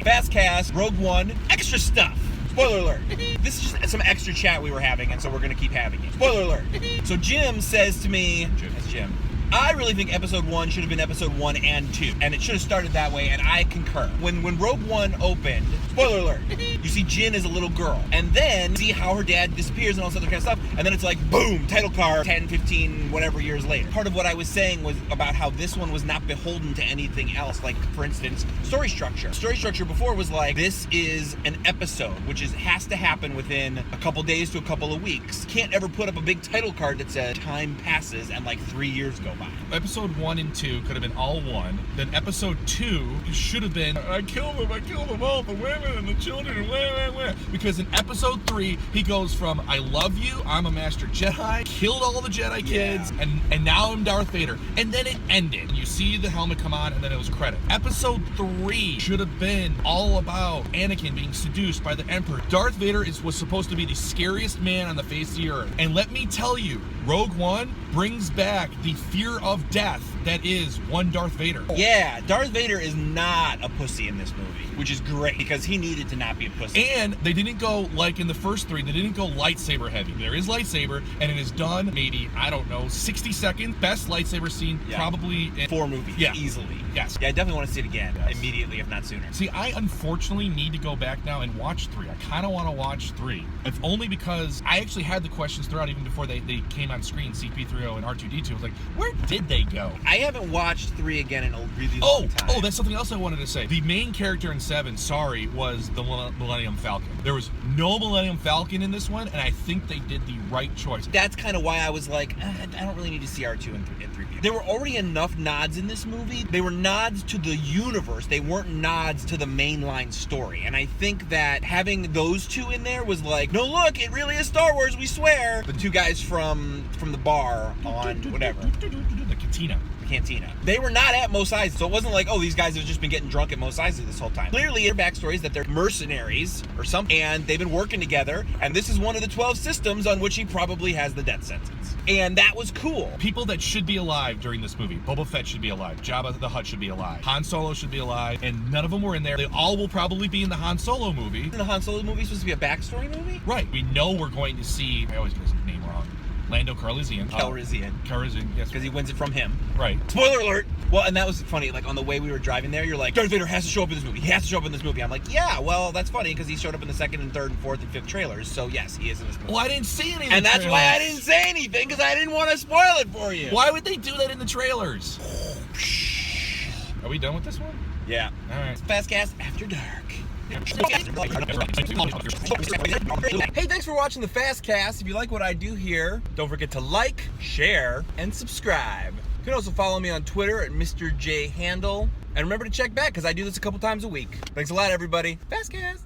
FastCast, Rogue One, extra stuff. Spoiler alert. This is just some extra chat we were having, and so we're going to keep having it. Spoiler alert. So Jim says to me, that's Jim, I really think episode 1 should have been episode 1 and 2, and it should have started that way, and I concur. When Rogue One opened, spoiler alert, you see Jyn as a little girl, and then you see how her dad disappears and all this other kind of stuff, and then it's like, boom, title card, 10, 15, whatever years later. Part of what I was saying was about how this one was not beholden to anything else, like, for instance, story structure. Story structure before was like, this is an episode, which has to happen within a couple days to a couple of weeks. Can't ever put up a big title card that says, time passes, and like 3 years go by. Episode 1 and 2 could have been all one. Then episode 2 should have been, I killed them all, the women and the children, because in episode 3, he goes from, I love you, I'm a master Jedi, killed all the Jedi kids, and now I'm Darth Vader. And then it ended. You see the helmet come on, and then it was credit. Episode 3 should have been all about Anakin being seduced by the Emperor. Darth Vader was supposed to be the scariest man on the face of the earth. And let me tell you, Rogue One brings back the fear of death that is one Darth Vader. Yeah, Darth Vader is not a pussy in this movie, which is great because he needed to not be a pussy. And they didn't go like in the first 3, they didn't go lightsaber heavy. There is lightsaber, and it is done maybe, 60 seconds. Best lightsaber scene probably in 4 movies, easily. Yes. Yeah, I definitely want to see it again immediately, if not sooner. See, I unfortunately need to go back now and watch 3. I kind of want to watch 3. If only because I actually had the questions throughout even before they came on screen, CP3O and R2-D2. I was like, where did they go? I haven't watched 3 again in a really long time. Oh, that's something else I wanted to say. The main character in 7, was the Millennium Falcon. There was no Millennium Falcon in this one, and I think they did the right choice. That's kind of why I was like, I don't really need to see R2 and 3PO. There were already enough nods in this movie. They were nods to the universe. They weren't nods to the mainline story. And I think that having those two in there was like, no, look, it really is Star Wars, we swear. The 2 guys from the bar on whatever. The cantina. They were not at Mos Eisley, so it wasn't like, oh, these guys have just been getting drunk at Mos Eisley this whole time. Clearly, their backstory is that they're mercenaries or something, and they've been working together, and this is one of the 12 systems on which he probably has the death sentence. And that was cool. People that should be alive during this movie. Boba Fett should be alive. Jabba the Hutt should be alive. Han Solo should be alive, and none of them were in there. They all will probably be in the Han Solo movie. The Han Solo movie is supposed to be a backstory movie? Right. We know we're going to see, I always get his name wrong, Lando Calrissian. Calrissian, yes. Because he wins it from him. Right. Spoiler alert! Well, and that was funny, like on the way we were driving there, you're like, Darth Vader has to show up in this movie. He has to show up in this movie. I'm like, yeah, well, that's funny because he showed up in the 2nd and 3rd and 4th and 5th trailers, so yes, he is in this movie. Well, I didn't see any of the trailers. And that's why I didn't say anything, because I didn't want to spoil it for you. Why would they do that in the trailers? Are we done with this one? Yeah. All right. FastCast After Dark. Hey, thanks for watching the FastCast. If you like what I do here, don't forget to like, share, and subscribe. You can also follow me on Twitter at Mr. J Handle. And remember to check back, because I do this a couple times a week. Thanks a lot, everybody. FastCast.